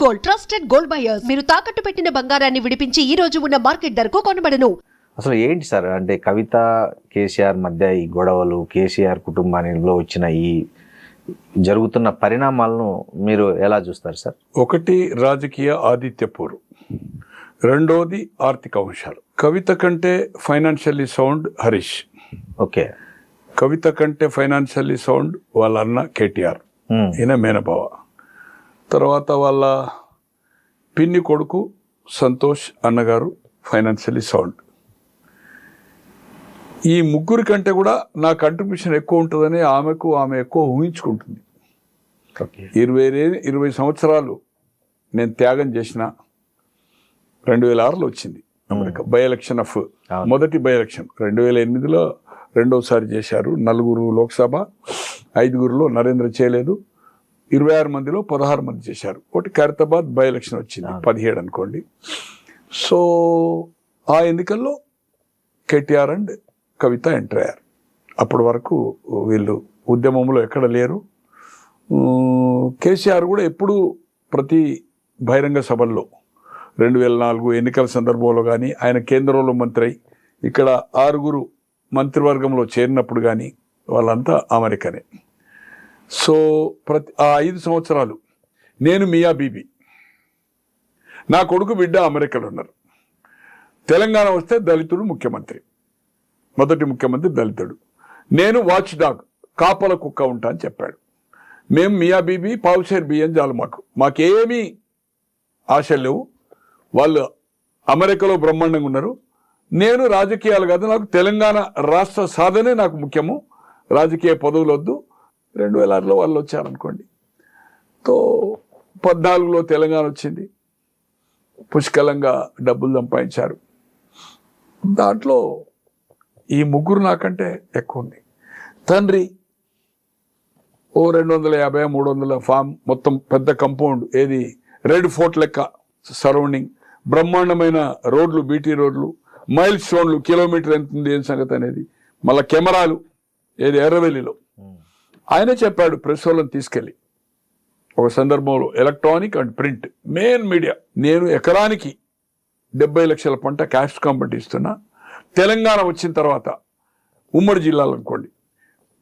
Gold trusted gold buyers. మీరు తాకట్టు పెట్టిన బంగారాన్ని విడిపించి ఈ రోజు ఉన్న మార్కెట్ ధరకు కొనబడను. అసలు ఏంటి సార్ అంటే కవిత కేసీఆర్ మధ్య ఈ గొడవలు, కేసీఆర్ కుటుంబానిలో వచ్చిన ఈ జరుగుతున్న పరిణామాలను మీరు ఎలా చూస్తారు సార్? ఒకటి రాజకీయ ఆదిత్యపూర్, రెండోది ఆర్థిక అంశాలు. కవిత కంటే ఫైనాన్షియల్లీ సౌండ్ హరీష్. ఓకే. కవిత కంటే ఫైనాన్షియల్లీ సౌండ్ వాళ్ళ అన్న కేటీఆర్, ఈయన మేనబావ. తర్వాత వాళ్ళ పిన్ని కొడుకు సంతోష్ అన్నగారు ఫైనాన్షియల్లీ సౌండ్. ఈ ముగ్గురి కంటే కూడా నా కంట్రిబ్యూషన్ ఎక్కువ ఉంటుందని ఆమె ఎక్కువ ఊహించుకుంటుంది. 20 సంవత్సరాలు నేను త్యాగం చేసిన 2006లో వచ్చింది అమెరికా బై ఎలక్షన్ ఆఫ్ మొదటి బై ఎలక్షన్. 2008లో రెండోసారి చేశారు. 4 లోక్సభ, 5 నరేంద్ర చేయలేదు. 26 మందిలో 16 మంది చేశారు. ఒకటి ఖైరతాబాద్ బై ఎలక్షన్ వచ్చింది 17 అనుకోండి. సో ఆ ఎన్నికల్లో కేటీఆర్ అండ్ కవిత ఎంటర్ అయ్యారు. అప్పటి వరకు వీళ్ళు ఉద్యమంలో ఎక్కడ లేరు. కేసీఆర్ కూడా ఎప్పుడు ప్రతి బహిరంగ సభల్లో 2004 ఎన్నికల సందర్భంలో కానీ, ఆయన కేంద్రంలో మంత్రి అయి ఇక్కడ 6 మంత్రివర్గంలో చేరినప్పుడు కానీ వాళ్ళంతా అమెరికనే. సో ఆ 5 సంవత్సరాలు నేను మియా బీబీ, నా కొడుకు బిడ్డ అమెరికాలో ఉన్నారు. తెలంగాణ వస్తే దళితుడు ముఖ్యమంత్రి, మొదటి ముఖ్యమంత్రి దళితుడు. నేను వాచ్ డాగ్, కాపల కుక్క ఉంటా అని చెప్పాడు. మేము మియా బీబీ పావుషేర్ బియ్యం చాలు, మాకేమీ ఆశలు లేవు. వాళ్ళు అమెరికాలో బ్రహ్మాండంగా ఉన్నారు. నేను రాజకీయాలు కాదు, నాకు తెలంగాణ రాష్ట్ర సాధనే నాకు ముఖ్యము, రాజకీయ పదవులు వద్దు. 2006లో వాళ్ళు వచ్చారనుకోండి. తో 14లో తెలంగాణ వచ్చింది, పుష్కలంగా డబ్బులు సంపాదించారు. దాంట్లో ఈ ముగ్గురు నాకంటే ఎక్కువ ఉంది. తండ్రి 250-300 ఫామ్, మొత్తం పెద్ద కంపౌండ్, ఏది రెడ్ ఫోర్ట్ లెక్క సరౌండింగ్, బ్రహ్మాండమైన రోడ్లు, బీటీ రోడ్లు, మైల్ స్టోన్లు, కిలోమీటర్ ఎంత ఉంది ఏం సంగతి అనేది, మళ్ళీ కెమెరాలు, ఏది ఎర్రవెల్లిలో. ఆయనే చెప్పాడు ప్రెస్ వాళ్ళని తీసుకెళ్ళి ఒక సందర్భంలో, electronic and print main media, నేను ఎకరానికి 70 లక్షల పంట క్యాష్ కాంపౌండ్ ఇస్తున్నా. తెలంగాణ వచ్చిన తర్వాత ఉమ్మడి జిల్లాలు అనుకోండి,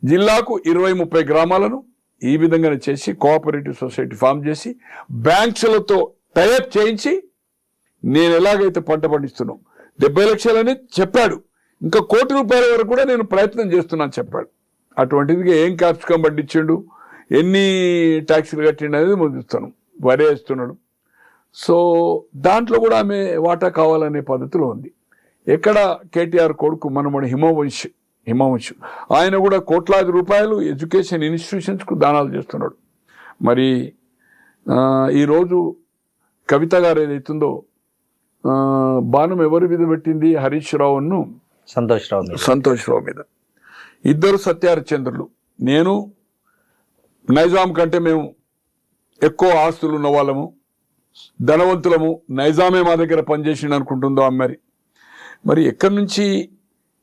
జిల్లాకు 20-30 గ్రామాలను ఈ విధంగానే చేసి కోఆపరేటివ్ సొసైటీ ఫామ్ చేసి బ్యాంక్స్లతో టైఅప్ చేయించి నేను ఎలాగైతే పంట పండిస్తున్నాం 70 లక్షలని చెప్పాడు. ఇంకా ₹1 కోటి వరకు కూడా నేను ప్రయత్నం చేస్తున్నాను చెప్పాడు. అటువంటిది ఏం క్యాప్సికం పండించిండు, ఎన్ని ట్యాక్సీలు కట్టిండు అనేది ముందుస్తాను, వరి వేస్తున్నాడు. సో దాంట్లో కూడా ఆమె వాటా కావాలనే పద్ధతిలో ఉంది. ఎక్కడ కేటీఆర్ కొడుకు మనమడు హిమవంశ్ ఆయన కూడా కోట్లాది రూపాయలు ఎడ్యుకేషన్ ఇన్స్టిట్యూషన్స్కు దానాలు చేస్తున్నాడు. మరి ఈరోజు కవిత గారు ఏదైతుందో బాణం ఎవరి మీద పెట్టింది? హరీష్ రావును సంతోష్ రావు మీద. ఇద్దరు సత్యహరిశ్చంద్రులు. నేను నైజాం కంటే మేము ఎక్కువ ఆస్తులు ఉన్న వాళ్ళము, ధనవంతులము, నైజామే మా దగ్గర పనిచేసిండు అనుకుంటుందో అమ్మారి. మరి ఎక్కడి నుంచి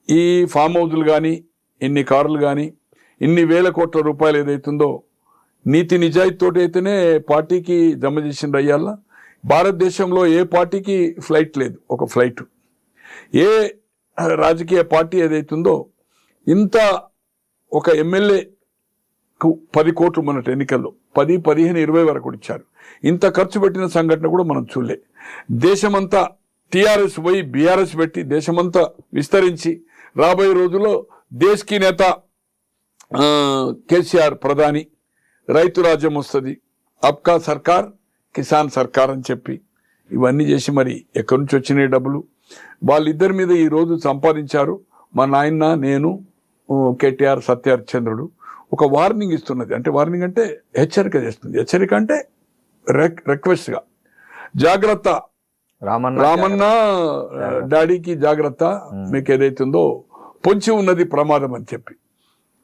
ఈ ఫామ్ హౌజులు కానీ, ఇన్ని కార్లు కానీ, ఇన్ని వేల కోట్ల రూపాయలు ఏదైతుందో నీతి నిజాయితీతోటి అయితేనే పార్టీకి జమ చేసిండ్రు. అయ్యాల భారతదేశంలో ఏ పార్టీకి ఫ్లైట్ లేదు, ఒక ఫ్లైట్. ఏ రాజకీయ పార్టీ ఏదైతుందో ఇంత ఒక ఎమ్మెల్యేకు 10 కోట్లు మొన్నటి ఎన్నికల్లో 10, 15, 20 వరకు ఇచ్చారు. ఇంత ఖర్చు పెట్టిన సంఘటన కూడా మనం చూడలే. దేశమంతా టీఆర్ఎస్ పోయి బీఆర్ఎస్ పెట్టి దేశమంతా విస్తరించి రాబోయే రోజుల్లో దేశ్కి నేత కేసీఆర్ ప్రధాని, రైతు రాజ్యం వస్తుంది, అబ్కా సర్కార్ కిసాన్ సర్కార్ అని చెప్పి ఇవన్నీ చేసి మరి ఎక్కడి నుంచి వచ్చినాయి డబ్బులు వాళ్ళిద్దరి మీద ఈరోజు సంపాదించారు. మా నాయన, నేను, కేటీఆర్, సత్యహరిశ్చంద్రుడు ఒక వార్నింగ్ ఇస్తున్నది. అంటే వార్నింగ్ అంటే హెచ్చరిక చేస్తుంది. హెచ్చరిక అంటే రిక్వెస్ట్గా, జాగ్రత్త రామన్న డాడీకి జాగ్రత్త, మీకు ఏదైతుందో పొంచి ఉన్నది ప్రమాదం అని చెప్పి.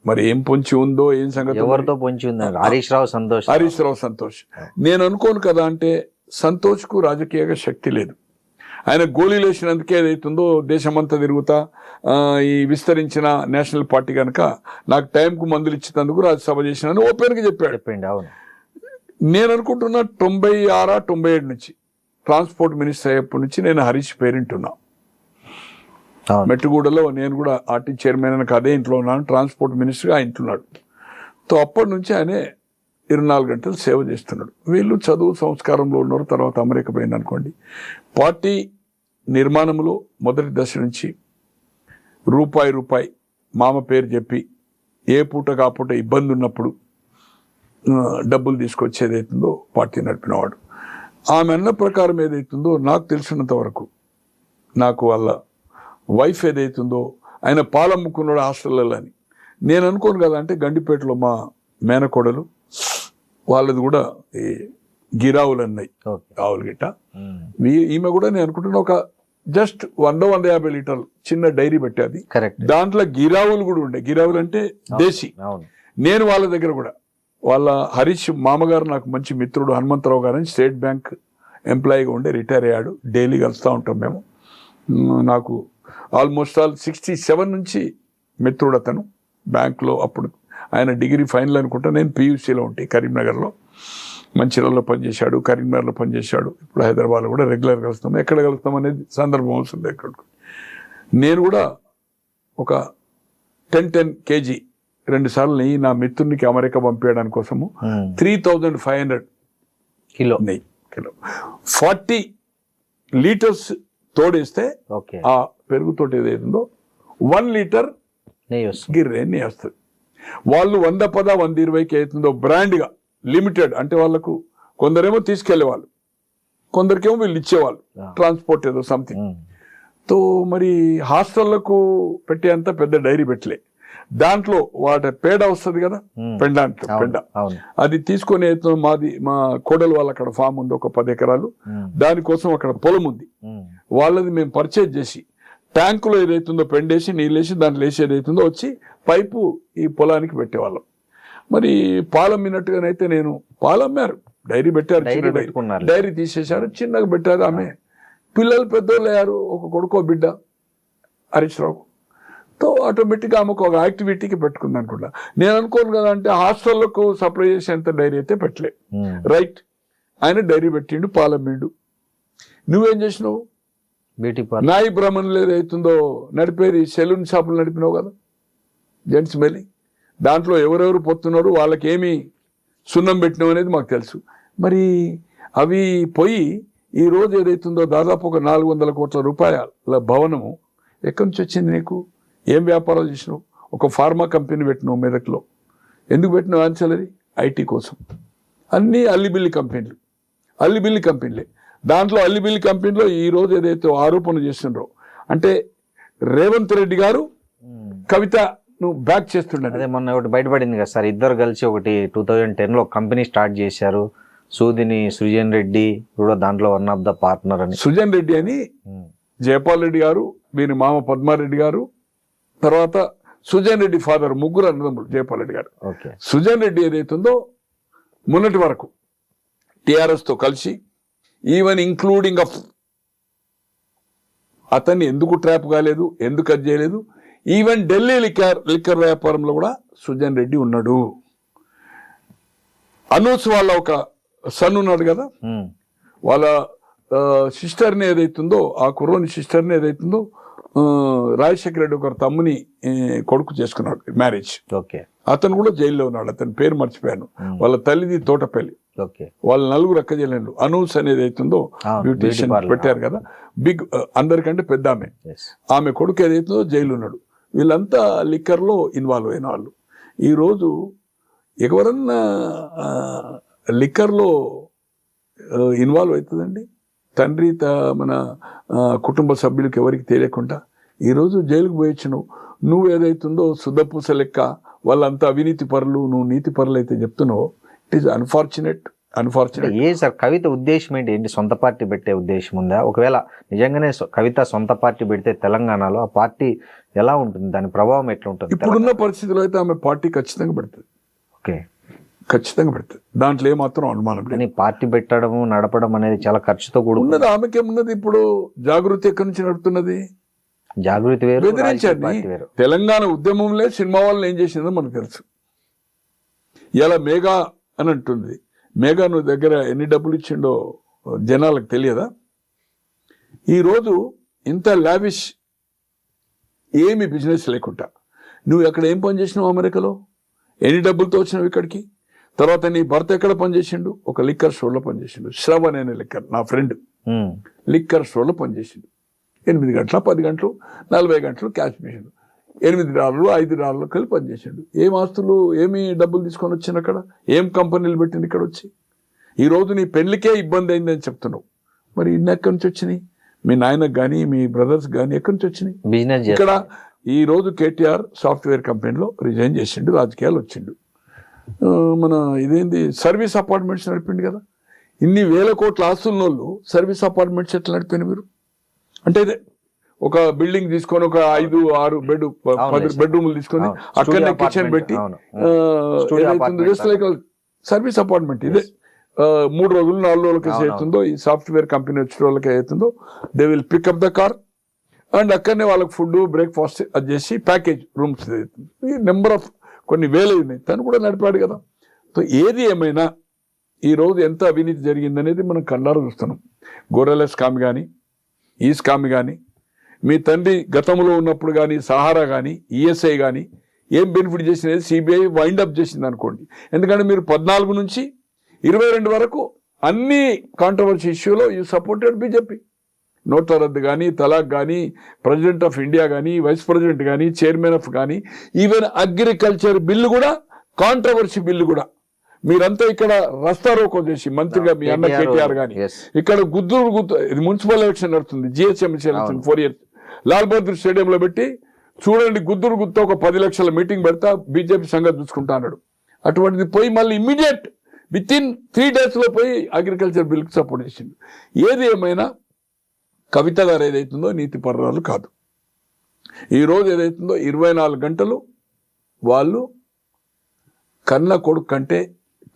మరి ఏం పొంచి ఉందో ఏం సంగతి, ఎవరితో పొంచి ఉందో? హరీష్ రావు సంతోష్. నేను అనుకోను కదా, అంటే సంతోష్కు రాజకీయ శక్తి లేదు. ఆయన గోళీలు వేసినందుకే ఏదైతుందో దేశమంతా తిరుగుతా ఈ విస్తరించిన నేషనల్ పార్టీ కనుక నాకు టైంకు మందులు ఇచ్చినందుకు రాజ్యసభ చేసినాను ఓపెన్గా చెప్పాడు. నేను అనుకుంటున్నా 96, 97 నుంచి ట్రాన్స్పోర్ట్ మినిస్టర్ అయ్యేప్పటి నుంచి నేను హరీష్ పేరెంట్ ఉన్నా. అవును. మెట్టుగూడలో నేను కూడా ఆర్టీ చైర్మన్ అని అదే ఇంట్లో ఉన్నాను, ట్రాన్స్పోర్ట్ మినిస్టర్గా ఆయన ఇంటున్నాడు. తో అప్పటి నుంచి ఆయనే 24 గంటలు సేవ చేస్తున్నాడు. వీళ్ళు చదువు సంస్కారంలో ఉన్నారు. తర్వాత అమెరికా పోయింది అనుకోండి. పార్టీ నిర్మాణంలో మొదటి దశ నుంచి రూపాయి మామ పేరు చెప్పి ఏ పూట కాపూట ఇబ్బంది ఉన్నప్పుడు డబ్బులు తీసుకొచ్చి ఏదైతుందో పార్టీ నడిపినవాడు. ఆమె అన్న ప్రకారం ఏదైతుందో నాకు తెలిసినంత వరకు, నాకు వాళ్ళ వైఫ్ ఏదైతుందో ఆయన పాలమ్ముకున్నాడు హాస్టల్లో అని నేను అనుకోను కదా. అంటే గండిపేటలో మా మేనకోడలు వాళ్ళది కూడా ఈ గిరావులు అన్నాయి, ఆవులు గిట్ట. ఈమె కూడా నేను అనుకుంటున్నా ఒక జస్ట్ 100-150 లీటర్లు చిన్న డైరీ పెట్టేది. దాంట్లో గిరావులు కూడా ఉండే. గిరావులు అంటే దేశీ. నేను వాళ్ళ దగ్గర కూడా, వాళ్ళ హరీష్ మామగారు నాకు మంచి మిత్రుడు హనుమంతరావు గారు అని స్టేట్ బ్యాంక్ ఎంప్లాయీగా ఉండే, రిటైర్ అయ్యాడు. డైలీ కలుస్తూ ఉంటాం మేము. నాకు ఆల్మోస్ట్ 67 నుంచి మిత్రుడు అతను. బ్యాంక్లో అప్పుడు ఆయన డిగ్రీ ఫైనల్ అనుకుంటా, నేను PUCలో ఉంటాయి కరీంనగర్లో. మంచిర్యాలలో పనిచేశాడు, కరీంనగర్లో పనిచేశాడు. ఇప్పుడు హైదరాబాద్లో కూడా రెగ్యులర్ కలుస్తాం. ఎక్కడ కలుస్తాం అనేది సందర్భం వస్తుంది. ఎక్కడ నేను కూడా ఒక 10 kg 2 సార్లు నెయ్యి నా మిత్రునికి అమెరికా పంపించడానికి కోసము 3500 కిలో నెయ్యి 40 లీటర్స్ తోడేస్తే ఆ పెరుగుతోటి ఏదైతుందో 1 లీటర్ గిర్రే నెయ్యి వస్తుంది. వాళ్ళు 110-120కి అవుతుందో బ్రాండ్గా లిమిటెడ్. అంటే వాళ్ళకు కొందరేమో తీసుకెళ్లే వాళ్ళు, కొందరికేమో వీళ్ళు ఇచ్చేవాళ్ళు ట్రాన్స్పోర్ట్ ఏదో సంథింగ్. తో మరి హాస్టళ్లకు పెట్టేంత పెద్ద డైరీ పెట్టలే. దాంట్లో వాటి పేడ వస్తుంది కదా, పెండ. అది తీసుకొని మా కోడలు వాళ్ళ అక్కడ ఫామ్ ఉంది, ఒక 10 ఎకరాలు. దానికోసం అక్కడ పొలం ఉంది. వాళ్ళది మేము పర్చేజ్ చేసి ట్యాంకులో ఏదైతుందో పెండేసి నీళ్ళేసి దాంట్లో వేసి ఏదైతుందో వచ్చి పైపు ఈ పొలానికి పెట్టేవాళ్ళం. మరి పాలమ్మినట్టుగానైతే నేను పాలమ్మారు, డైరీ పెట్టారు, డైరీ తీసేశారు, చిన్నగా పెట్టారు. ఆమె పిల్లలు పెద్దోళ్ళు అయ్యారు, ఒక కొడుకో బిడ్డ హరీష్ రావు. తో ఆటోమేటిక్గా ఆమెకు ఒక యాక్టివిటీకి పెట్టుకుంది అనుకుంటా. నేను అనుకోను కదా, అంటే హాస్టళ్లకు సప్లై చేసేంత డైరీ అయితే పెట్టలే. రైట్, ఆయన డైరీ పెట్టిండు, పాలమ్మిండు. నువ్వేం చేసినావు? బ్యూటీ నాయి బ్రహ్మణులు ఏదైతుందో నడిపేది సెలూన్ షాపులు నడిపినావు కదా, జెంట్స్ మెలి. దాంట్లో ఎవరెవరు పొత్తున్నారు, వాళ్ళకి ఏమి సున్నం పెట్టినావు అనేది మాకు తెలుసు. మరి అవి పోయి ఈ రోజు ఏదైతుందో దాదాపు ఒక 400 కోట్ల రూపాయల భవనము ఎక్కడి నుంచి వచ్చింది నీకు? ఏం వ్యాపారాలు చేసినావు? ఒక ఫార్మా కంపెనీ పెట్టినావు మెదక్లో. ఎందుకు పెట్టినావు ఆన్సలరీ? ఐటీ కోసం. అన్నీ అల్లిబిల్లి కంపెనీలే. దాంట్లో అల్లిబిల్లి కంపెనీలో ఈ రోజు ఏదైతే ఆరోపణ చేస్తుండ్రో, అంటే రేవంత్ రెడ్డి గారు కవిత నువ్వు బ్యాక్ చేస్తుండే. అదే మొన్న ఒకటి బయటపడింది కదా సార్, ఇద్దరు కలిసి ఒకటి 2010లో కంపెనీ స్టార్ట్ చేశారు. సుజన్ రెడ్డి కూడా దాంట్లో వన్ ఆఫ్ ద పార్ట్నర్ అని. సుజన్ రెడ్డి అని జయపాల్ రెడ్డి గారు, వీరి మామ పద్మారెడ్డి గారు, తర్వాత సుజన్ రెడ్డి ఫాదర్, ముగ్గురు అన్నదమ్ములు జయపాల్ రెడ్డి గారు. సుజన్ రెడ్డి ఏదైతుందో మొన్నటి వరకు టిఆర్ఎస్ తో కలిసి, ఈవెన్ ఇంక్లూడింగ్ ఆఫ్ అతన్ని ఎందుకు ట్రాప్ కాలేదు, ఎందుకు అది చేయలేదు, ఈవెన్ ఢిల్లీ లిక్కర్ వ్యాపారంలో కూడా సుజన్ రెడ్డి ఉన్నాడు. అనూస్ వాళ్ళ ఒక సన్ ఉన్నాడు కదా, వాళ్ళ సిస్టర్ని ఏదైతుందో, ఆ కుర్రోని సిస్టర్ని ఏదైతుందో రాజశేఖర రెడ్డి ఒక తమ్ముని కొడుకు చేసుకున్నాడు మ్యారేజ్. అతను కూడా జైల్లో ఉన్నాడు. అతని పేరు మర్చిపోయాను. వాళ్ళ తల్లిది తోటపల్లి. వాళ్ళ 4 అక్క చెల్లెళ్ళు. అనూస్ అనేది అవుతుందో బ్యూటిషియన్ పెట్టారు కదా, బిగ్, అందరికంటే పెద్ద ఆమె. ఆమె కొడుకు ఏదైతుందో జైలు ఉన్నాడు. వీళ్ళంతా లిక్కర్లో ఇన్వాల్వ్ అయిన వాళ్ళు. ఈరోజు ఎవరన్నా లిక్కర్లో ఇన్వాల్వ్ అవుతుందండి? తండ్రి మన కుటుంబ సభ్యులకు ఎవరికి తెలియకుండా ఈరోజు జైలుకు పోయొచ్చినావు. నువ్వు ఏదైతుందో శుద్ధపూస లెక్క వాళ్ళంతా అవినీతి పరులు, నువ్వు నీతి పరులు అయితే చెప్తున్నావు. It is unfortunate. ఏ సార్ కవిత ఉద్దేశం ఏంటి? సొంత పార్టీ పెట్టే ఉద్దేశం ఉందా? ఒకవేళ నిజంగానే కవిత సొంత పార్టీ పెడితే తెలంగాణలో ఆ పార్టీ ఎలా ఉంటుంది, దాని ప్రభావం ఎట్లా ఉంటుంది? ఇప్పుడున్న పరిస్థితుల్లో అయితే ఆమె పార్టీ ఖచ్చితంగా పెడుతుంది. ఖచ్చితంగా పెడుతుంది, దాంట్లో ఏమాత్రం అనుమానం లేదు. పార్టీ పెట్టడం, నడపడం అనేది చాలా ఖర్చుతో కూడా ఉన్నది. ఆమెకేమున్నది? ఇప్పుడు జాగృతి ఎక్కడి నుంచి నడుపుతున్నది? జాగృతి వేరు, బెదిరించండి. తెలంగాణ ఉద్యమంలో సినిమా వాళ్ళని ఏం చేసిందో మనకు తెలుసు. ఇలా మేఘా అని అంటుంది, మేఘా నువ్వు దగ్గర ఎన్ని డబ్బులు ఇచ్చిండో జనాలకు తెలియదా? ఈరోజు ఇంత లావిష్ ఏమి బిజినెస్ లేకుండా నువ్వు ఎక్కడ ఏం పని చేసినావు అమెరికాలో? ఎన్ని డబ్బులతో వచ్చినావు ఇక్కడికి? తర్వాత నీ భర్త ఎక్కడ పనిచేసిండు? ఒక లిక్కర్ స్టోర్లో పనిచేసిండు. శ్రవణ్ అనే లిక్కర్, నా ఫ్రెండ్, లిక్కర్ స్టోర్లో పనిచేసిండు. 8 గంటల 10 గంటలు 40 గంటలు క్యాష్ మిషన్, $8 $5 కలిపి పనిచేసాడు. ఏం ఆస్తులు ఏమి డబ్బులు తీసుకొని వచ్చింది అక్కడ? ఏం కంపెనీలు పెట్టింది ఇక్కడ వచ్చి? ఈరోజు నీ పెళ్లికే ఇబ్బంది అయిందని చెప్తున్నావు. మరి ఇన్ని ఎక్కడి నుంచి వచ్చినాయి? మీ నాయనకు కానీ మీ బ్రదర్స్ కానీ ఎక్కడి నుంచి వచ్చినాయి? బిజినెస్ ఇక్కడ ఈ రోజు కేటీఆర్ సాఫ్ట్వేర్ కంపెనీలో రిజైన్ చేసిండు, రాజకీయాలు వచ్చిండు. మన ఇదేంది సర్వీస్ అపార్ట్మెంట్స్ నడిపిండు కదా. ఇన్ని వేల కోట్ల ఆస్తున్న వాళ్ళు సర్వీస్ అపార్ట్మెంట్స్ ఎట్లా నడిపోయిన మీరు? అంటే ఇదే ఒక బిల్డింగ్ తీసుకొని ఒక 5-6 బెడ్రూమ్లు తీసుకొని అక్కడనే కిచెన్ పెట్టి సర్వీస్ అపార్ట్మెంట్ ఇదే 3 రోజులు 4 రోజులకి అవుతుందో ఈ సాఫ్ట్వేర్ కంపెనీ వచ్చిన వాళ్ళకి అవుతుందో they will pick up the car and అక్కడనే వాళ్ళకి ఫుడ్ బ్రేక్ఫాస్ట్ అది చేసి ప్యాకేజ్ రూమ్స్ ఈ నెంబర్ ఆఫ్ కొన్ని వేలు ఉన్నాయి. తను కూడా నడిపాడు కదా. సో ఏది ఏమైనా ఈరోజు ఎంత అవినీతి జరిగిందనేది మనం కళ్ళారా చూస్తున్నాం. గొర్రెల స్కామ్ కానీ ఈ స్కామ్ కానీ మీ తండ్రి గతంలో ఉన్నప్పుడు కానీ సహారా కానీ ఈఎస్ఐ కానీ ఏం బెనిఫిట్ చేసినది సిబిఐ వైండప్ చేసింది అనుకోండి. ఎందుకంటే మీరు 14 నుంచి 22 వరకు అన్ని కాంట్రవర్సీ ఇష్యూలో యూ సపోర్టెడ్ బీజేపీ. నోట్ల రద్దు కానీ, తలాక్ కానీ, ప్రెసిడెంట్ ఆఫ్ ఇండియా కానీ, వైస్ ప్రెసిడెంట్ కానీ, చైర్మన్ ఆఫ్ కానీ, ఈవెన్ అగ్రికల్చర్ బిల్లు కూడా కాంట్రవర్సీ బిల్లు కూడా మీరంతా ఇక్కడ రస్తా రోకో చేసి మంత్రిగా మీ అన్న కేటీఆర్ కానీ ఇక్కడ గుద్దు ఇది మున్సిపల్ ఎలక్షన్ నడుస్తుంది, GHMC election 4 years Lal Bahadur స్టేడియంలో పెట్టి చూడండి గుద్దుతో ఒక 10 లక్షల మీటింగ్ పెడతా బీజేపీ సంగతి చూసుకుంటా అన్నాడు. అటువంటిది పోయి మళ్ళీ ఇమ్మీడియట్ విత్-ఇన్ 3 days పోయి అగ్రికల్చర్ బిల్కి సపోర్ట్ చేసింది. ఏది ఏమైనా కవిత గారు ఏదైతుందో నీతి పర్రాలు కాదు. ఈరోజు ఏదైతుందో 24 గంటలు వాళ్ళు కన్న కొడుకు కంటే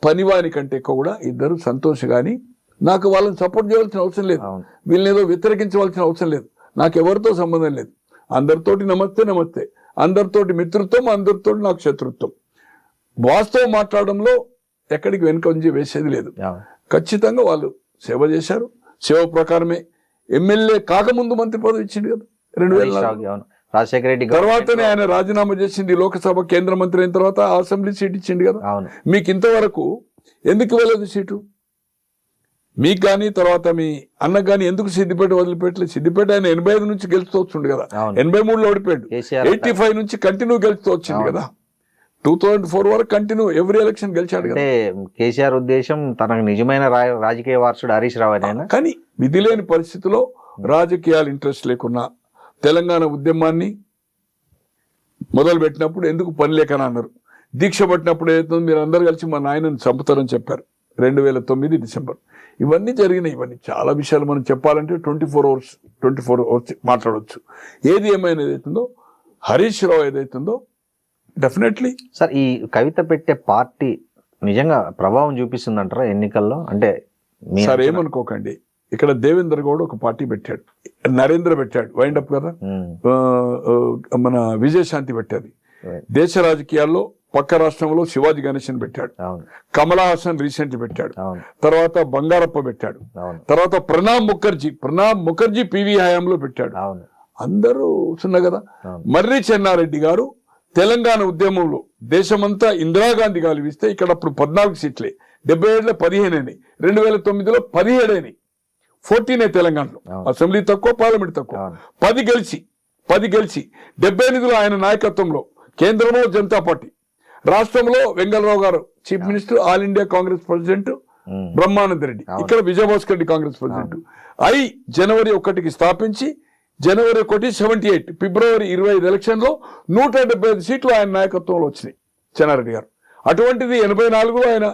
పనివాని కంటే ఎక్కువ కూడా ఇద్దరు సంతోష్ కానీ నాకు వాళ్ళని సపోర్ట్ చేయవలసిన అవసరం లేదు, వీళ్ళని ఏదో వ్యతిరేకించవలసిన అవసరం లేదు, నాకు ఎవరితో సంబంధం లేదు. అందరితోటి నమస్తే, అందరితోటి మిత్రుత్వం, అందరితోటి నాకు శత్రుత్వం. వాస్తవం మాట్లాడడంలో ఎక్కడికి వెనుకంజి వేసేది లేదు. ఖచ్చితంగా వాళ్ళు సేవ చేశారు. సేవ ప్రకారమే ఎమ్మెల్యే కాకముందు మంత్రి పదవి ఇచ్చింది కదా 2004. రాజశేఖర రెడ్డి తర్వాతనే ఆయన రాజీనామా చేసింది. లోక్సభ కేంద్ర మంత్రి అయిన తర్వాత అసెంబ్లీ సీట్ ఇచ్చింది కదా. మీకు ఇంతవరకు ఎందుకు వెళ్ళదు సీటు? మీకు కానీ తర్వాత మీ అన్నకు కానీ ఎందుకు సిద్దిపేట వదిలిపెట్టలేదు? సిద్దిపేట ఆయన 85 నుంచి గెలుస్తూ వచ్చిండు కదా, 83లో ఓడిపోయాడు, 85 నుంచి కంటిన్యూ గెలుస్తూ వచ్చింది కదా, 2004 వరకు కంటిన్యూ ఎవ్రీ ఎలక్షన్ గెలిచాడు కదా. కేసీఆర్ ఉద్దేశం తనకు నిజమైన రాజకీయ వారసుడు హరీష్ రావు అని. కానీ విధి లేని పరిస్థితిలో రాజకీయాలు ఇంట్రెస్ట్ లేకున్నా తెలంగాణ ఉద్యమాన్ని మొదలు పెట్టినప్పుడు ఎందుకు పని లేకని అన్నారు. దీక్ష పట్టినప్పుడు ఏదైతుందో మీరు అందరు కలిసి మా నాయనని చంపుతారని చెప్పారు 2009 డిసెంబర్. ఇవన్నీ జరిగినాయి. ఇవన్నీ చాలా విషయాలు మనం చెప్పాలంటే 24 hours మాట్లాడవచ్చు. ఏది ఏమైనా ఏదైతుందో హరీష్ రావు ఏదైతుందో డెఫినెట్లీ సార్ ఈ కవిత పెట్టే పార్టీ నిజంగా ప్రభావం చూపిస్తుందంటారా ఎన్నికల్లో? అంటే సార్ ఏమనుకోకండి, ఇక్కడ దేవేంద్ర గౌడ్ ఒక పార్టీ పెట్టాడు, నరేంద్ర పెట్టాడు వైండప్ కదా, మన విజయశాంతి పెట్టాది. దేశ రాజకీయాల్లో పక్క రాష్ట్రంలో శివాజీ గణేశన్ పెట్టాడు, కమలా హాసన్ రీసెంట్లీ పెట్టాడు, తర్వాత బంగారప్ప పెట్టాడు, తర్వాత ప్రణబ్ ముఖర్జీ పివి హయాంలో పెట్టాడు. అందరూ సున్నా కదా. మర్రి చెన్నారెడ్డి గారు తెలంగాణ ఉద్యమంలో దేశమంతా ఇందిరాగాంధీ గాలివిస్తే ఇక్కడ అప్పుడు 14 సీట్లే, 77లో 15 అయినాయి, 2009లో 17 అయినాయి, 14 తెలంగాణలో. అసెంబ్లీ తక్కువ, పార్లమెంట్ తక్కువ. 10 గెలిచి 78లో ఆయన నాయకత్వంలో కేంద్రంలో జనతా పార్టీ, రాష్ట్రంలో వెంగళరావు గారు chief minister, all India Congress president Brahmananda Reddy, ఇక్కడ విజయభాస్కర్ రెడ్డి కాంగ్రెస్ ప్రెసిడెంట్. జనవరి 1కి స్థాపించి జనవరి 1 78 ఫిబ్రవరి 25 ఎలక్షన్లో 175 సీట్లు ఆయన నాయకత్వంలో వచ్చినాయి చెన్నారెడ్డి గారు. అటువంటిది 84లో ఆయన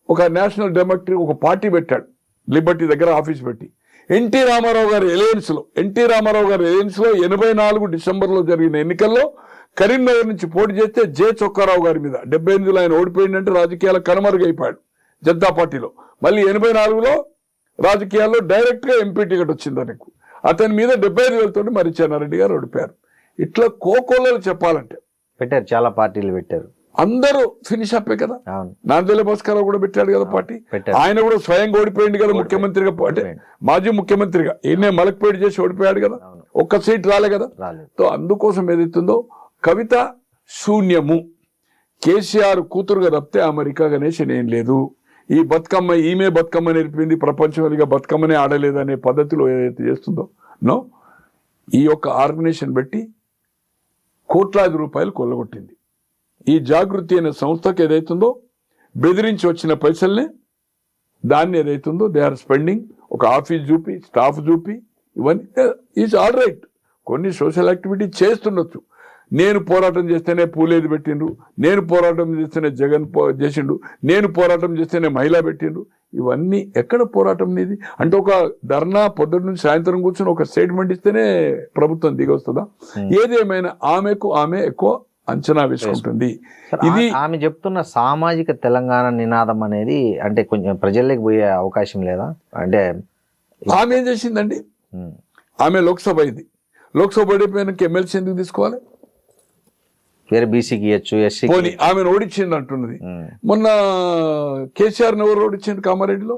ఒక నేషనల్ డెమోక్రటిక్ ఒక పార్టీ పెట్టాడు, లిబర్టీ దగ్గర ఆఫీస్ పెట్టి. ఎన్టీ రామారావు గారి ఎలయన్స్ లో 84 డిసెంబర్లో జరిగిన ఎన్నికల్లో కరీంనగర్ నుంచి పోటీ చేస్తే జె చొక్కారావు గారి మీద 78లో ఆయన ఓడిపోయిందంటే రాజకీయాల కనుమరుగైపోయాడు జనతా పార్టీలో. మళ్ళీ 84లో రాజకీయాల్లో డైరెక్ట్ గా ఎంపీ టికెట్ వచ్చింది ఆయనకు. అతని మీద 75,000 మరి చెన్నారెడ్డి గారు ఓడిపోయారు. ఇట్లా కోకోలలో చెప్పాలంటే పెట్టారు, చాలా పార్టీలు పెట్టారు. అందరూ ఫినిష్ అప్పే కదా. అవును నాందెల్ల భాస్కరరావు కూడా పెట్టాడు కదా పార్టీ. పెట్టారు. ఆయన కూడా స్వయంగా ఓడిపోయింది కదా ముఖ్యమంత్రిగా, అంటే మాజీ ముఖ్యమంత్రిగా ఈయనే మలక్పేట చేసి ఓడిపోయాడు కదా, అవును. ఒక్క సీట్ రాలే కదా. రాలేదు. సో అందుకోసం ఏదైతుందో కవిత శూన్యము, కేసీఆర్ కూతురుగా తప్పితే అమెరికా గణేష్ ఏం లేదు. ఈ బతుకమ్మ ఈమె బతుకమ్మ నేర్పింది, ప్రపంచంగా బతుకమ్మనే ఆడలేదు అనే పద్ధతిలో ఏదైతే చేస్తుందో నో, ఈ యొక్క ఆర్గనైజేషన్ పెట్టి కోట్లాది రూపాయలు కొల్లగొట్టింది. ఈ జాగృతి అనే సంస్థకు ఏదైతుందో బెదిరించి వచ్చిన పైసల్ని దాన్ని ఏదైతుందో దే ఆర్ స్పెండింగ్. ఒక ఆఫీస్ చూపి, స్టాఫ్ చూపి, ఇవన్నీ ఈజ్ ఆల్ రైట్. కొన్ని సోషల్ యాక్టివిటీ చేస్తుండొచ్చు. నేను పోరాటం చేస్తేనే పూలేది పెట్టిండ్రు, నేను పోరాటం చేస్తేనే జగన్ చేసిండు, నేను పోరాటం చేస్తేనే మహిళ పెట్టిండ్రు. ఇవన్నీ ఎక్కడ పోరాటం నీది? అంటే ఒక ధర్నా పొద్దున్న నుంచి సాయంత్రం కూర్చొని ఒక స్టేట్మెంట్ ఇస్తేనే ప్రభుత్వం దిగి వస్తుందా? ఏదేమైనా ఆమె ఎక్కువ అంచనా వేసుకుంటుంది. ఇది ఆమె చెప్తున్న సామాజిక తెలంగాణ నినాదం అనేది అంటే కొంచెం ప్రజల్లోకి పోయే అవకాశం లేదా? అంటే ఆమె ఏం చేసిందండి, ఆమె లోక్సభ అయింది, లోక్సభ ఓడిపోయినాక ఎమ్మెల్సీ ఎందుకు తీసుకోవాలి? వేరే బీసీకి ఇవ్వచ్చు, ఎస్సీ పోనీ ఆమెను ఓడించింది అంటున్నది. మొన్న కేసీఆర్ని ఎవరు ఓడించింది? కామారెడ్డిలో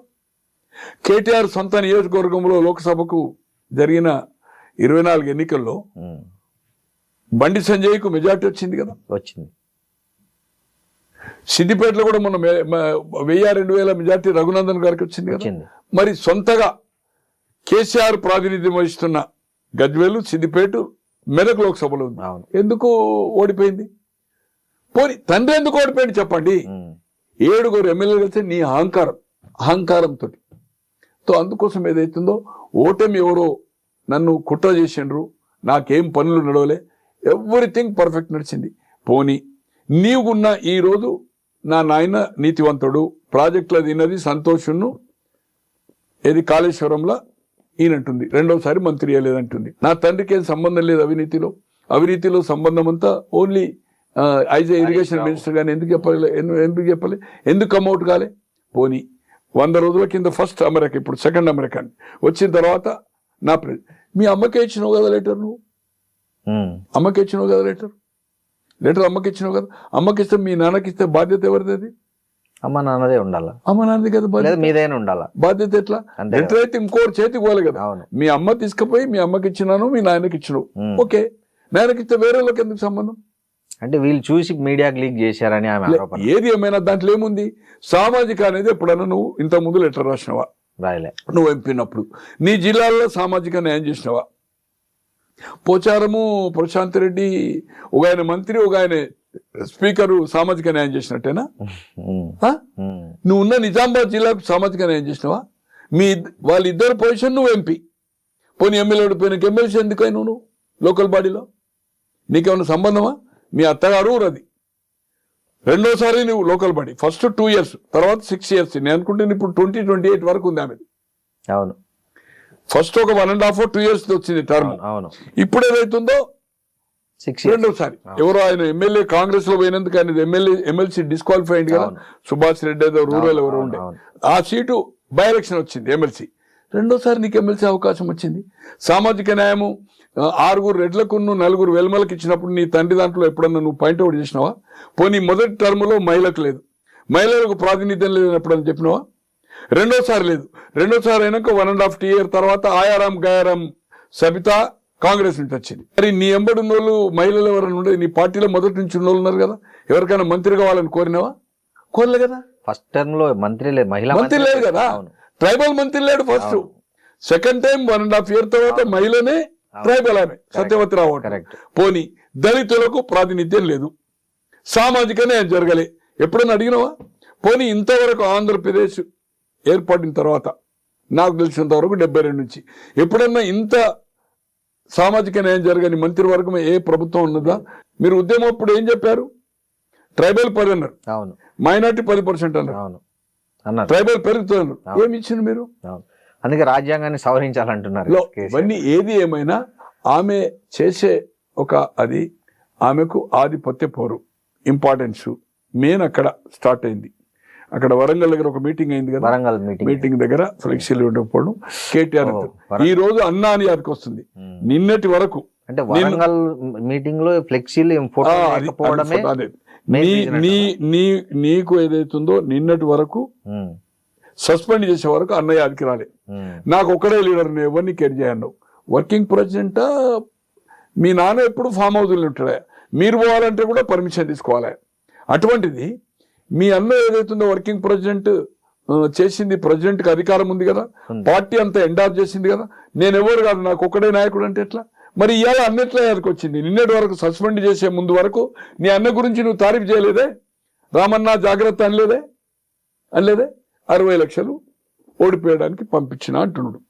కేటీఆర్ సొంత నియోజకవర్గంలో లోక్సభకు జరిగిన 24 ఎన్నికల్లో బండి సంజయ్కు మెజార్టీ వచ్చింది కదా, వచ్చింది. సిద్దిపేటలో కూడా మొన్న 1000-2000 మెజార్టీ రఘునందన్ గారికి వచ్చింది కదా. మరి సొంతగా కేసీఆర్ ప్రాతినిధ్యం వహిస్తున్న గజ్వేలు, సిద్దిపేట, మెదక్ లోక్సభలో ఉంది. ఎందుకు ఓడిపోయింది? పోనీ తండ్రి ఎందుకు ఓడిపోయింది చెప్పండి. 7 ఎమ్మెల్యేలు కలిసి నీ అహంకారంతో. అందుకోసం ఏదైతుందో ఓటమి ఎవరో నన్ను కుట్ర చేసిండ్రు, నాకేం పనులు నడవలే, ఎవ్రీథింగ్ పర్ఫెక్ట్ నడిచింది. పోనీ నీవున్న ఈరోజు నా నాయన నీతివంతుడు, ప్రాజెక్టులో తిన్నది సంతోషును, ఏది కాళేశ్వరంలో ఈయనంటుంది, రెండోసారి మంత్రి అయ్యలేదంటుంది. నా తండ్రికి ఏం సంబంధం లేదు అవినీతిలో సంబంధం అంతా only as a irrigation minister గానీ ఎందుకు చెప్పలే, ఎందుకు కమ్అవుట్ కాలే? పోనీ 100 రోజుల కింద ఫస్ట్ అమెరికా, ఇప్పుడు సెకండ్ అమెరికా వచ్చిన తర్వాత మీ అమ్మకే ఇచ్చినావు కదా లెటర్, నువ్వు అమ్మకి ఇచ్చినావు కదా లెటర్ అమ్మకి ఇచ్చినావు కదా. అమ్మకి ఇస్తే మీ నాన్నకి ఇస్తే బాధ్యత ఎవరిది? అది అమ్మ నాన్నదే ఉండాలా, అమ్మ నాన్నది కదా బాధ్యత, మీదైనా ఉండాలా బాధ్యత. ఎట్లా లెటర్ అయితే ఇంకోటి చేతికి పోవాలి కదా. మీ అమ్మ తీసుకుపోయి మీ అమ్మకి ఇచ్చినాను, మీ నాయనకి ఇచ్చినావు, ఓకే. నాయనకి ఇస్తే వేరే వాళ్ళకి ఎందుకు సంబంధం? అంటే వీళ్ళు చూసి మీడియాకి లీక్ చేశారని ఆమె ఆరోపణ. ఏది ఏమైనా దాంట్లో ఏముంది? సామాజిక అనేది ఎప్పుడన్నా నువ్వు ఇంత ముందు లెటర్ రాసినవా? రాయలే. నువ్వు ఎంపినప్పుడు నీ జిల్లాలో సామాజిక న్యాయం చేసినవా? పోచారము ప్రశాంత్ రెడ్డి ఒక ఆయన మంత్రి, ఒక ఆయన స్పీకరు సామాజిక న్యాయం చేసినట్టేనా? నువ్వు ఉన్న నిజామాబాద్ జిల్లాకు సామాజిక న్యాయం చేసినవా? వాళ్ళిద్దరు పొజిషన్ నువ్వు ఎంపీ, పోనీ ఎమ్మెల్యే ఓడిపోయినాక ఎమ్మెల్సీ ఎందుకైనా నువ్వు లోకల్ బాడీలో? నీకేమైనా సంబంధమా? మీ అత్తగారు ఊరది, రెండోసారి నువ్వు లోకల్ బాడీ, ఫస్ట్ 2 years, తర్వాత 6 years. నేను అనుకుంటే ఇప్పుడు 2028 వరకు ఉంది ఆమెది. అవును, ఫస్ట్ ఒక 1.5 or 2 years వచ్చింది టర్మ్. అవును, ఇప్పుడు ఏదైతుందో 6 years రెండోసారి. ఎవరో ఆయన ఎమ్మెల్యే కాంగ్రెస్ లో పోయినందుకు ఆయన ఎమ్మెల్సీ డిస్క్వాలిఫై అయింది కదా, సుభాష్ రెడ్డి ఏదో రూరల్ ఎవరో ఉండే, ఆ సీటు బై ఎలక్షన్ వచ్చింది ఎమ్మెల్సీ. రెండోసారి నీకు ఎమ్మెల్సీ అవకాశం వచ్చింది. సామాజిక న్యాయము 6 రెడ్లకు 4 వెల్మలకు ఇచ్చినప్పుడు నీ తండ్రి దాంట్లో ఎప్పుడన్నా నువ్వు పాయింట్అవుట్ చేసినావా? పోనీ మొదటి టర్మ్లో మహిళకు లేదు, మహిళలకు ప్రాతినిధ్యం లేదని ఎప్పుడన్నా చెప్పినావా? రెండోసారి లేదు. రెండోసారి అయినాక 1.5 years తర్వాత ఆయారాం గయారాం సబితా కాంగ్రెస్ నుంచి వచ్చింది. మరి నీ ఎంబడి ఉన్న వాళ్ళు మహిళలు ఎవరైనా ఉండే? నీ పార్టీలో మొదటి నుంచి ఉన్న వాళ్ళు ఉన్నారు కదా, ఎవరికైనా మంత్రి కావాలని కోరినావా? కోరలే కదా. ఫస్ట్ టర్మ్ లో మంత్రి లేదు, మహిళా మంత్రి లేదు కదా, ట్రైబల్ మంత్రి లేడు ఫస్ట్. సెకండ్ టైం 1.5 years తర్వాత మహిళనే ట్రైబల్ ఆమె సత్యవతి రావు. పోనీ దళితులకు ప్రాతినిధ్యం లేదు, సామాజిక న్యాయం జరగలే, ఎప్పుడైనా అడిగినావా? పోనీ ఇంతవరకు ఆంధ్రప్రదేశ్ ఏర్పడిన తర్వాత నాకు తెలిసినంత వరకు 72 నుంచి ఎప్పుడన్నా ఇంత సామాజిక న్యాయం జరగని మంత్రివర్గం ఏ ప్రభుత్వం ఉన్నదా? మీరు ఉద్యమం అప్పుడు ఏం చెప్పారు? ట్రైబల్ 10 అన్నారు, మైనార్టీ 10% అన్నారు, ట్రైబల్ పెరుగుతున్నారు. ఏమి ఇచ్చింది మీరు? అందుకే రాజ్యాంగాన్ని సవరించాలంటున్నారు. ఇవన్నీ ఏది ఏమైనా ఆమె చేసే అది ఆమెకు ఆధిపత్య పోరు ఇంపార్టెన్స్ మెయిన్ అక్కడ స్టార్ట్ అయింది. అక్కడ వరంగల్ దగ్గర ఒక మీటింగ్ అయింది కదా, వరంగల్ మీటింగ్ దగ్గర ఫ్లెక్సీలు ఉండకపోవడం కేటీఆర్ ఈ రోజు అన్నా అని యాదకి వస్తుంది. నిన్నటి వరకు అంటే వరంగల్ మీటింగ్ లో ఫ్లెక్సీలు నీకు ఏదైతుందో నిన్నటి వరకు సస్పెండ్ చేసే వరకు అన్నయ్య అదికి రాలే. నాకు ఒక్కడే లీడర్, నేను ఎవరిని కేర్ చేయను. వర్కింగ్ ప్రెసిడెంటా మీ నాన్న ఎప్పుడు ఫామ్ హౌస్లో ఉంటాడా, మీరు పోవాలంటే కూడా పర్మిషన్ తీసుకోవాలి. అటువంటిది మీ అన్న ఏదైతుందో వర్కింగ్ ప్రెసిడెంట్ చేసింది, ప్రెసిడెంట్కి అధికారం ఉంది కదా, పార్టీ అంతా ఎండార్ చేసింది కదా, నేను ఎవరు కాదు నాకు ఒక్కడే నాయకుడు అంటే ఎట్లా? మరి ఇవాళ అన్నెట్లా ఎదుకు వచ్చింది? నిన్నటి వరకు సస్పెండ్ చేసే ముందు వరకు నీ అన్న గురించి నువ్వు తారీఫ్ చేయలేదే, రామన్న జాగ్రత్త అనలేదే 60 లక్షలు ఓడిపోయడానికి పంపించిన అంటున్నాడు.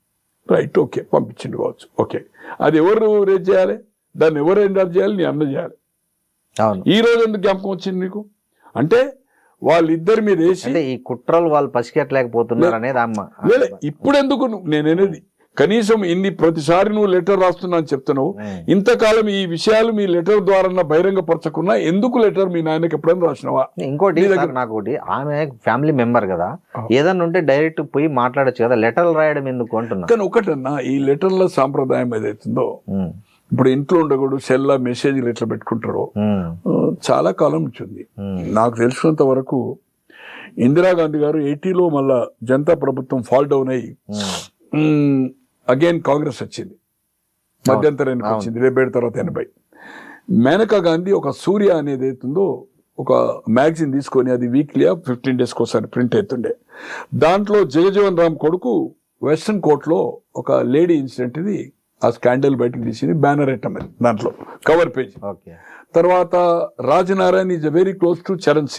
రైట్, ఓకే, పంపించిండు కావచ్చు, ఓకే. అది ఎవరు రేజ్ చేయాలి, దాన్ని ఎవరు ఎండార్ చేయాలి? నీ అన్న చేయాలి. ఈ రోజు ఎందుకు జ్ఞాపకం వచ్చింది నీకు? అంటే వాళ్ళిద్దరి మీద వేసి ఈ కుట్రలు వాళ్ళు పసిగట్టలేకపోతున్నారు అనేది అమ్మ. ఇప్పుడు ఎందుకు నేనేది కనీసం ఇన్ని ప్రతిసారి నువ్వు లెటర్ రాస్తున్నా అని చెప్తున్నావు, ఇంతకాలం ఈ విషయాలు మీ లెటర్ ద్వారా బహిరంగపరచకున్నా ఎందుకు లెటర్ మీ నాయనకి ఎప్పుడైనా రాసినావా? ఇంకోటి నాకోటి, ఆమె ఫ్యామిలీ మెంబర్ కదా, ఏదన్నా ఉంటే డైరెక్ట్ పోయి మాట్లాడచ్చు కదా, లెటర్లు రాయడం ఎందుకు అంటున్నా. కానీ ఒకటన్నా, ఈ లెటర్ల సాంప్రదాయం ఏదైతుందో, ఇప్పుడు ఇంట్లో ఉండకూడదు సెల్ల మెసేజ్లు ఎట్లా పెట్టుకుంటారో చాలా కాలం నుంచి ఉంది. నాకు తెలిసినంత వరకు ఇందిరాగాంధీ గారు 80లో మళ్ళా జనతా ప్రభుత్వం ఫాల్ డౌన్ అయ్యి అగైన్ కాంగ్రెస్ వచ్చింది, మధ్యంతరానికి వచ్చింది 77 తర్వాత 80. మేనకా గాంధీ ఒక సూర్య అనేది అవుతుందో ఒక మ్యాగజైన్ తీసుకొని, అది వీక్లీ 15 days ఒకసారి ప్రింట్ అవుతుండే. దాంట్లో జగజీవన్ రామ్ కొడుకు వెస్టర్న్ కోర్ట్లో ఒక లేడీ ఇన్సిడెంట్, ఇది ఆ స్కాండల్ బయటకు తీసింది, బ్యానర్ ఐటమ్ అది, దాంట్లో కవర్ పేజ్. తర్వాత Rajanarayana is very close to Charan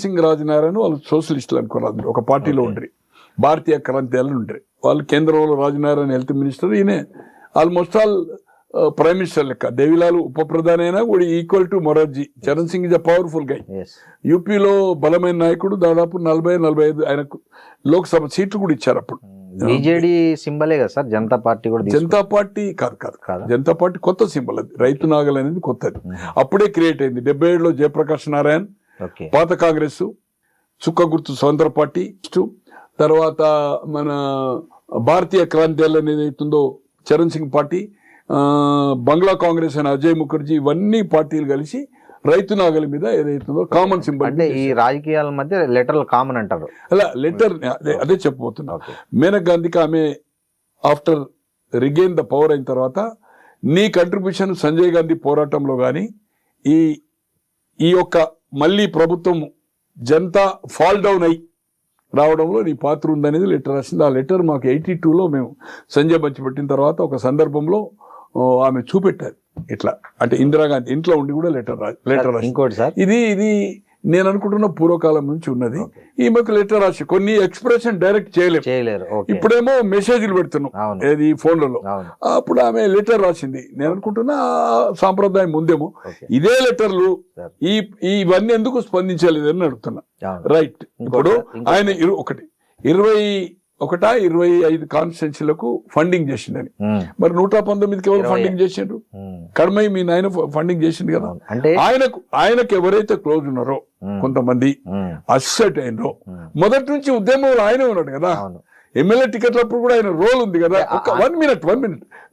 Singh Rajanarayana వాళ్ళు సోషలిస్టులు అనుకున్నారు, ఒక పార్టీలో ఉండ్రి, భారతీయ క్రాంతి వాళ్ళు ఉండ్రి. వాళ్ళు కేంద్రంలో రాజనారాయణ హెల్త్ మినిస్టర్, ఈయన ఆల్మోస్ట్ ఆల్ ప్రైమ్ మినిస్టర్ లెక్క. దేవిలాల్ ఉప ప్రధాని అయినా కూడా equal to Morarji. Charan Singh is a powerful guy. యూపీలో బలమైన నాయకుడు, దాదాపు 40-45 ఆయనకు లోక్సభ సీట్లు కూడా ఇచ్చారు అప్పుడు. బీజేడీ సింబలే కదా సార్, జనతా పార్టీ కూడా. జనతా పార్టీ కాదు, జనతా పార్టీ కొత్త సింబల్, అది రైతు నాగల్ అనేది కొత్తది, అప్పుడే క్రియేట్ అయింది. 77లో జయప్రకాష్ నారాయణ్, పాత కాంగ్రెస్, చుక్క గుర్తు స్వతంత్ర పార్టీ, తర్వాత మన భారతీయ క్రాంతి అనేది అవుతుందో చరణ్ సింగ్ పార్టీ, బంగ్లా కాంగ్రెస్ అయిన అజయ్ ముఖర్జీ, ఇవన్నీ పార్టీలు కలిసి రైతు నాగలి మీద ఏదైతుందో కామన్ సింబల్. అంటే ఈ రాజకీయాల మధ్య లెటర్లు కామన్ అంటారు. అలా లెటర్ అదే చెప్పబోతున్నా. మేనకా గాంధీకి ఆమె ఆఫ్టర్ రిగైన్ ద పవర్ అయిన తర్వాత, నీ కంట్రిబ్యూషన్ సంజయ్ గాంధీ పోరాటంలో కానీ, ఈ యొక్క మళ్ళీ ప్రభుత్వం జనతా ఫాల్ డౌన్ అయి రావడంలో నీ పాత్ర ఉందనేది లెటర్ రాసింది. ఆ లెటర్ మాకు 82లో మేము సంజయ్ బంచి పెట్టిన తర్వాత ఒక సందర్భంలో ఆమె చూపెట్టారు. ఇట్లా అంటే ఇందిరాగాంధీ ఇంట్లో ఉండి కూడా లెటర్ రాసి. ఇంకోటి సార్, ఇది నేను అనుకుంటున్న పూర్వకాలం నుంచి ఉన్నది. ఈమెకు లెటర్ రాసి కొన్ని ఎక్స్ప్రెషన్ డైరెక్ట్ చేయలేరు. ఇప్పుడేమో మెసేజ్లు పెడుతున్నాం ఏది ఫోన్లలో. అప్పుడు ఆమె లెటర్ రాసింది. నేను అనుకుంటున్నా సాంప్రదాయం ఉందేమో. ఇదే లెటర్లు ఇవన్నీ ఎందుకు స్పందించలేదని అడుగుతున్నా. రైట్, ఇప్పుడు ఆయన 25 కాన్స్టిట్యున్సీలకు ఫండింగ్ చేసిందని, మరి 119కి ఎవరు ఫండింగ్ చేసిండ్రు? కడమై మీ నాయన ఫండింగ్ చేసిండు కదా. ఆయనకు ఎవరైతే క్లోజ్ ఉన్నారో కొంతమంది అసెట్ అయినరో, మొదటి నుంచి ఉద్యమంలో ఆయనే ఉన్నాడు కదా. ఎమ్మెల్యే టికెట్లప్పుడు కూడా ఆయన రోల్ ఉంది కదా. ఒక 1 minute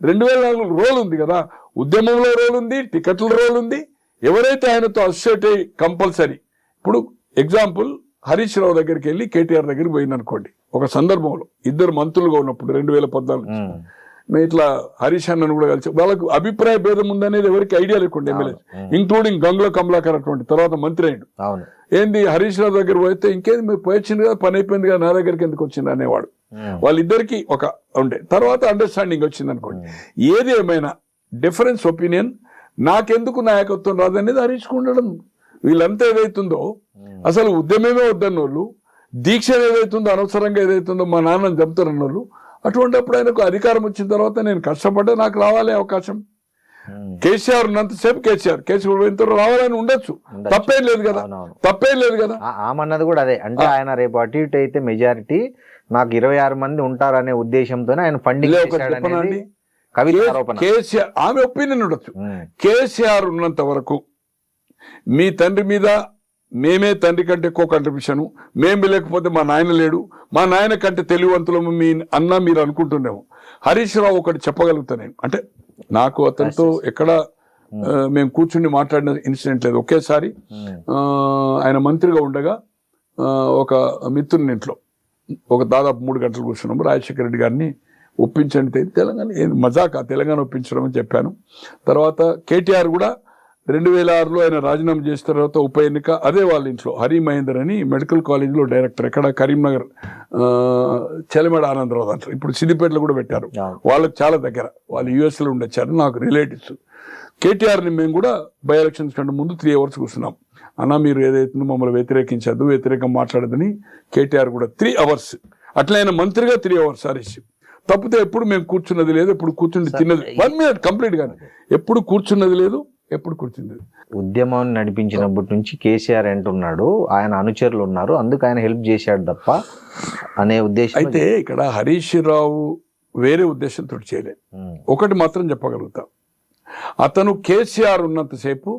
2004 రోల్ ఉంది కదా. ఉద్యమంలో రోల్ ఉంది, టికెట్ల రోల్ ఉంది. ఎవరైతే ఆయనతో అసెట్ అయ్యి కంపల్సరీ, ఇప్పుడు ఎగ్జాంపుల్ హరీష్ రావు దగ్గరికి వెళ్ళి కేటీఆర్ దగ్గరికి పోయింది అనుకోండి. ఒక సందర్భంలో ఇద్దరు మంత్రులుగా ఉన్నప్పుడు 2014 మేము ఇట్లా హరీష్ అన్నను కూడా కలిసి, వాళ్ళకు అభిప్రాయ భేదం ఉందనేది ఎవరికి ఐడియా లేకుండా ఎమ్మెల్యే, ఇంక్లూడింగ్ గంగుల కమలాకర్ అటువంటి తర్వాత మంత్రి అయ్యాడు. ఏంది హరీష్ రావు దగ్గర పోతే ఇంకేది మీరు పోయొచ్చింది కదా, పని అయిపోయింది కదా, నా దగ్గరికి ఎందుకు వచ్చింది అనేవాడు. వాళ్ళిద్దరికి ఒక ఉండే తర్వాత అండర్స్టాండింగ్ వచ్చింది అనుకోండి. ఏది ఏమైనా డిఫరెన్స్ ఒపీనియన్, నాకెందుకు నాయకత్వం రాదనేది హరీష్కు ఉండడం. వీళ్ళంతా ఏదైతుందో అసలు ఉద్యమమే వద్దన్నోళ్ళు, దీక్ష ఏదైతుందో అనవసరంగా ఏదైతుందో మా నాన్నని చంపుతారన్నోళ్ళు, అటువంటిప్పుడు ఆయనకు అధికారం వచ్చిన తర్వాత నేను కష్టపడ్డా, నాకు రావాలి అవకాశం. కేసీఆర్ ఉన్నంతసేపు కేసీఆర్ పోయిన తర్వాత రావాలని ఉండొచ్చు, తప్పేం లేదు కదా. ఆమన్నది కూడా అదే, అంటే ఆయన రేపు అటు ఇటు అయితే మెజారిటీ నాకు 26 మంది ఉంటారనే ఉద్దేశంతోనే ఆయన ఫండింగ్. కేసీఆర్ ఆమె ఒపీనియన్ ఉండొచ్చు. కేసీఆర్ ఉన్నంత వరకు మీ తండ్రి మీద మేమే తండ్రి కంటే ఎక్కువ కంట్రిబ్యూషన్, మేము లేకపోతే మా నాయన లేడు, మా నాయన కంటే తెలివివంతులము మీ అన్న మీరు అనుకుంటున్నాము. హరీష్ రావు ఒకటి చెప్పగలుగుతా నేను, అంటే నాకు అతనితో ఎక్కడ మేము కూర్చుని మాట్లాడిన ఇన్సిడెంట్ లేదు. ఒకేసారి ఆయన మంత్రిగా ఉండగా ఒక మిత్రుని ఇంట్లో ఒక దాదాపు 3 గంటలు కూర్చున్నాము. రాజశేఖర రెడ్డి గారిని ఒప్పించండి, తెలంగాణ మజాకా తెలంగాణ ఒప్పించడం అని చెప్పాను. తర్వాత కేటీఆర్ కూడా 2006లో ఆయన రాజీనామా చేసిన తర్వాత ఉప ఎన్నిక అదే వాళ్ళ ఇంట్లో హరి మహేందర్ అని మెడికల్ కాలేజ్లో డైరెక్టర్, ఎక్కడ కరీంనగర్ చెలమేడ ఆనందరావు దాంట్లో, ఇప్పుడు సిద్దిపేటలో కూడా పెట్టారు. వాళ్ళకి చాలా దగ్గర, వాళ్ళు యూఎస్లో ఉండొచ్చారు, నాకు రిలేటివ్స్. కేటీఆర్ని మేము కూడా బై ఎలక్షన్స్ కంటే ముందు 3 hours కూర్చున్నాం. అన్న మీరు ఏదైతే మమ్మల్ని వ్యతిరేకించద్దు, వ్యతిరేకం మాట్లాడదని కేటీఆర్ కూడా 3 hours. అట్లా ఆయన మంత్రిగా 3 hours హరీష్. తప్పితే ఎప్పుడు మేము కూర్చున్నది లేదు, ఎప్పుడు కూర్చుని తిన్నది 1 minute కంప్లీట్ గా, ఎప్పుడు కూర్చున్నది లేదు, ఎప్పుడు కూర్చున్నది. ఉద్యమాన్ని నడిపించినప్పటి నుంచి కేసీఆర్ అంటున్నాడు ఆయన అనుచరులు ఉన్నారు, అందుకు ఆయన హెల్ప్ చేశాడు తప్ప అనే ఉద్దేశం. అయితే ఇక్కడ హరీష్ రావు వేరే ఉద్దేశంతో చేయలేదు. ఒకటి మాత్రం చెప్పగలుగుతా, అతను కేసీఆర్ ఉన్నంతసేపు,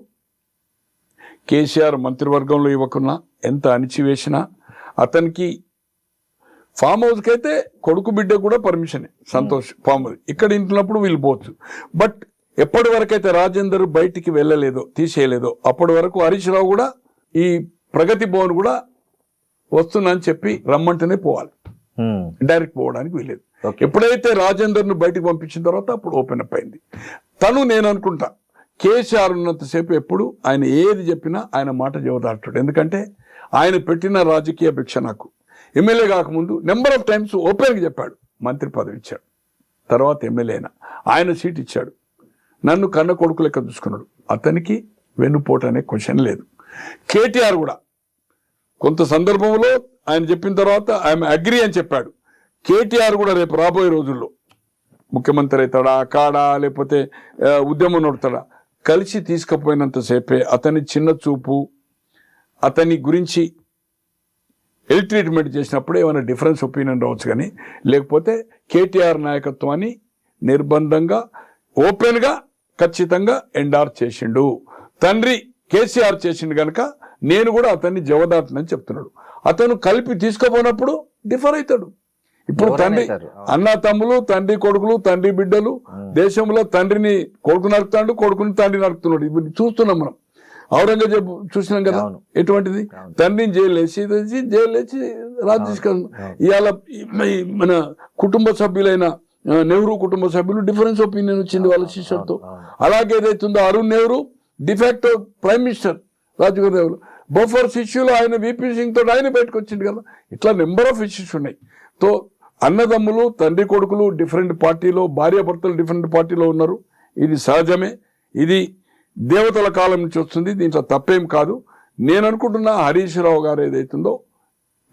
కేసీఆర్ మంత్రివర్గంలో ఇవ్వకున్నా, ఎంత అణిచివేసినా, అతనికి ఫామ్ హౌస్కి అయితే కొడుకు బిడ్డ కూడా పర్మిషనే, సంతోష్ ఫామ్ హౌస్ ఇక్కడ ఇంటున్నప్పుడు వీళ్ళు పోవచ్చు. బట్ ఎప్పటి వరకు అయితే రాజేందర్ బయటికి వెళ్ళలేదో, తీసేయలేదో, అప్పటి వరకు హరీష్ రావు కూడా ఈ ప్రగతి భవన్ కూడా వస్తున్నా అని చెప్పి రమ్మంటేనే పోవాలి, డైరెక్ట్ పోవడానికి వీలేదు. ఎప్పుడైతే రాజేందర్ను బయటకు పంపించిన తర్వాత అప్పుడు ఓపెన్ అప్ అయింది. తను నేను అనుకుంటా కేసీఆర్ ఉన్నంతసేపు ఎప్పుడు ఆయన ఏది చెప్పినా ఆయన మాట జవదాటాడు. ఎందుకంటే ఆయన పెట్టిన రాజకీయ భిక్ష నాకు ఎమ్మెల్యే కాకముందు నెంబర్ ఆఫ్ టైమ్స్ ఓపెన్గా చెప్పాడు, మంత్రి పదవి ఇచ్చాడు, తర్వాత ఎమ్మెల్యే అయినా ఆయన సీట్ ఇచ్చాడు, నన్ను కన్న కొడుకు లెక్క చూసుకున్నాడు. అతనికి వెన్నుపోటు అనే క్వశ్చన్ లేదు. కేటీఆర్ కూడా కొంత సందర్భంలో ఆయన చెప్పిన తర్వాత ఆయన అగ్రి అని చెప్పాడు. కేటీఆర్ కూడా రేపు రాబోయే రోజుల్లో ముఖ్యమంత్రి అవుతాడా, కాడా, లేకపోతే ఉద్యమం నడుతాడా, కలిసి తీసుకుపోయినంతసేపే అతని చిన్న చూపు, అతని గురించి ఎల్ ట్రీట్మెంట్ చేసినప్పుడు ఏమైనా డిఫరెన్స్ ఒపీనియన్ రావచ్చు, కానీ లేకపోతే కేటీఆర్ నాయకత్వాన్ని నిర్బంధంగా ఓపెన్గా ఖచ్చితంగా ఎండార్ చేసిండు. తండ్రి కేసీఆర్ చేసిండు కనుక నేను కూడా అతన్ని జవదాటనని చెప్తున్నాడు. అతను కలిపి తీసుకుపోయినప్పుడు డిఫర్ అవుతాడు. ఇప్పుడు తండ్రి అన్న తమ్ములు, తండ్రి కొడుకులు, తండ్రి బిడ్డలు, దేశంలో తండ్రిని కొడుకు నరుకుతాడు, కొడుకుని తండ్రి నరుకుతున్నాడు. ఇప్పుడు చూస్తున్నాం మనం, ఔరంగజేబు చూసినాం కదా ఎటువంటిది, తండ్రిని జైలేసి రాజు తీసుకెళ్ళి. ఇవాళ మన కుటుంబ సభ్యులైన నెహ్రూ కుటుంబ సభ్యులు డిఫరెన్స్ ఒపీనియన్ వచ్చింది వాళ్ళ శిష్యులతో. అలాగే ఏదైతుందో Arun Nehru de facto prime minister Rajiv Nehru, Bofors ఇష్యూలో ఆయన వీపీ సింగ్ తోటి ఆయన బయటకు వచ్చింది కదా. ఇట్లా నెంబర్ ఆఫ్ ఇష్యూస్ ఉన్నాయి. తో అన్నదమ్ములు, తండ్రి కొడుకులు డిఫరెంట్ పార్టీలో, భార్యాభర్తలు డిఫరెంట్ పార్టీలో ఉన్నారు. ఇది సహజమే, ఇది దేవతల కాలం నుంచి వస్తుంది, దీంట్లో తప్పేం కాదు. నేను అనుకుంటున్నా హరీష్ రావు గారు ఏదైతుందో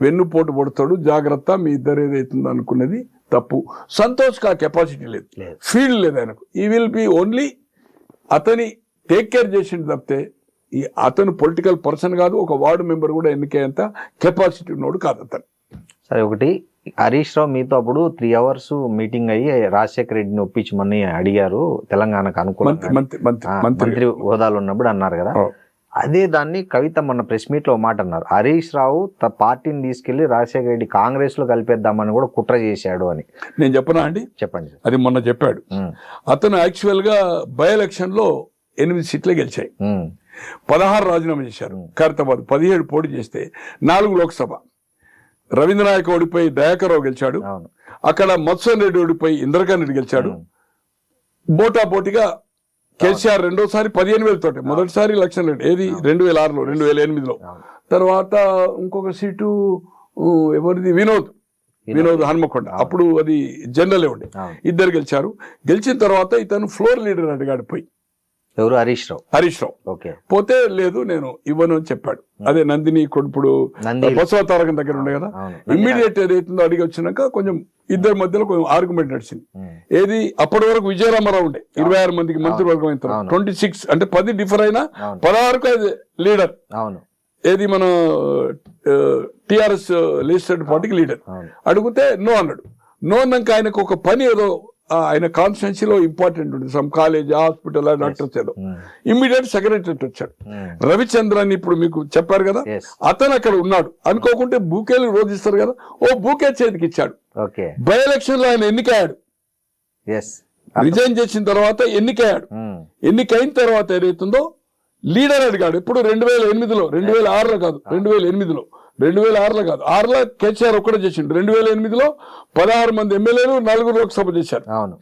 వెన్నుపోటు పడతాడు, జాగ్రత్త, మీ ఇద్దరు ఏదైతుందో అనుకున్నది తప్పు. సంతోష్ కా కెపాసిటీ లేదు, ఫీల్డ్ లేదు ఆయనకు. ఈ విల్ బి ఓన్లీ అతని టేక్ కేర్ చేసింది తప్పితే అతను పొలిటికల్ పర్సన్ కాదు, ఒక వార్డు మెంబర్ కూడా ఎన్నికయ్యేంత కెపాసిటీ ఉన్నోడు కాదు అతను. సరే, ఒకటి హరీష్ రావు మీతో అప్పుడు 3 hours మీటింగ్ అయ్యి రాజశేఖర రెడ్డిని ఒప్పించమని అడిగారు, తెలంగాణకు అనుకూలంగా మంత్రి హోదాలో ఉన్నప్పుడు అన్నారు కదా. అదే దాన్ని కవిత మొన్న ప్రెస్ మీట్ లో మాట అన్నారు, హరీష్ రావు పార్టీని తీసుకెళ్లి రాజశేఖర రెడ్డి కాంగ్రెస్ లో కలిపేద్దామని కూడా కుట్ర చేశాడు అని. నేను చెప్పనా అండి? చెప్పండి. అది మొన్న చెప్పాడు. అతను యాక్చువల్ గా బై ఎలక్షన్ లో 8 సీట్లే గెలిచాయి, 16 రాజీనామా చేశారు. ఖైరతాబాద్ 17 పోటీ చేస్తే 4 లోక్సభ. రవీంద్రనాయక్ ఓడిపోయి దయాకర్ రావు గెలిచాడు, అక్కడ మత్స్వన్ రెడ్డి ఓడిపోయి ఇంద్రకరణ్ రెడ్డి గెలిచాడు. పోటాపోటీగా కేసీఆర్ రెండోసారి 15,000 తోటి, మొదటిసారి 1,00,000 రెడ్డి, ఏది 2006లో 2008లో. తర్వాత ఇంకొక సీటు ఎవరిది, వినోద్ హన్మకొండ, అప్పుడు అది జనరల్ ఉండే, ఇద్దరు గెలిచారు. గెలిచిన తర్వాత ఇతను ఫ్లోర్ లీడర్ అడిగాడు పోయి, ఎవరు? హరీష్ రావు. ఓకే, పోతే లేదు నేను ఇవ్వను అని చెప్పాడు. అదే నందిని ఇప్పుడు బసవ తారకం దగ్గర ఉండే కదా. ఇమ్మీడియట్ ఏదైతుందో అడిగి వచ్చినాక కొంచెం ఇద్దరి మధ్యలో కొంచెం ఆర్గ్యుమెంట్ నడిచింది. ఏది అప్పటి వరకు విజయరామారావు ఉండే 26 మందికి మంత్రివర్గం అయిన తర్వాత 26 అంటే 10 డిఫర్ అయినా 16కు లీడర్. ఏది మన టిఆర్ఎస్ లిస్టెడ్ పార్టీకి లీడర్. అడిగితే నో అన్నాడు. నో అన్నాక ఆయనకు ఒక పని ఏదో ఆయన కాన్స్టిట్యున్సీలో ఇంపార్టెంట్ ఉంటుంది, సమ్ కాలేజ్, హాస్పిటల్, డాక్టర్స్ ఏదో. ఇమ్మీడియట్ సెక్రటరీ వచ్చాడు రవిచంద్రన్, ఇప్పుడు మీకు చెప్పారు కదా, అతను అక్కడ ఉన్నాడు. అనుకోకుంటే బూకేలు రోజు ఇస్తారు కదా, ఓ బూకే చేతికి ఇచ్చాడు. బై ఎలక్షన్ లో ఆయన ఎన్నికయ్యాడు, రిజైన్ చేసిన తర్వాత ఎన్నికయ్యాడు. ఎన్నికైన తర్వాత ఏదైతుందో లీడర్ అడిగాడు. ఎప్పుడు 2008లో, 2006లో కాదు, 2008లో, 2006లో కాదు, 6లో కేసీఆర్ ఒక్కడే చేసిండు. 2008లో 16 మంది ఎమ్మెల్యేలు 4 లోక్సభ చేశారు. అవును.